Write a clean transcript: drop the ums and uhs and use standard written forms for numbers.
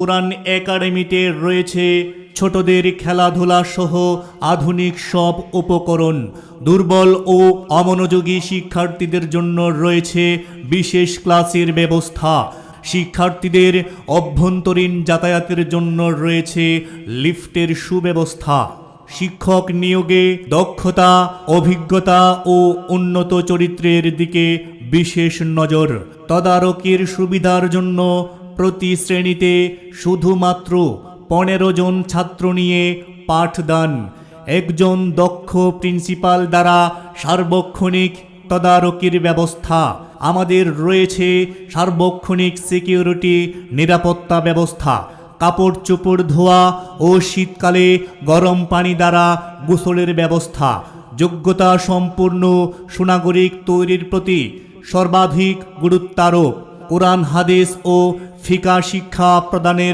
কোরআন একাডেমিতে রয়েছে ছোটদের খেলাধুলা সহ আধুনিক সব উপকরণ। দুর্বল ও অমনোযোগী শিক্ষার্থীদের জন্য রয়েছে বিশেষ ক্লাসের ব্যবস্থা। শিক্ষার্থীদের অভ্যন্তরীণ যাতায়াতের জন্য রয়েছে লিফটের সুব্যবস্থা। শিক্ষক নিয়োগে দক্ষতা, অভিজ্ঞতা ও উন্নত চরিত্রের দিকে বিশেষ নজর। তদারকির সুবিধার জন্য প্রতি শ্রেণীতে শুধুমাত্র 15 জন ছাত্র নিয়ে পাঠদান। একজন দক্ষ প্রিন্সিপাল দ্বারা সার্বক্ষণিক তদারকির ব্যবস্থা। আমাদের রয়েছে সার্বক্ষণিক সিকিউরিটি নিরাপত্তা ব্যবস্থা। কাপড় চোপড় ধোয়া ও শীতকালে গরম পানি দ্বারা গোসলের ব্যবস্থা। যোগ্যতা সম্পূর্ণ সুনাগরিক তৈরির প্রতি সর্বাধিক গুরুত্বারোপ। কোরআন হাদিস ও ফিকাহ শিক্ষা প্রদানের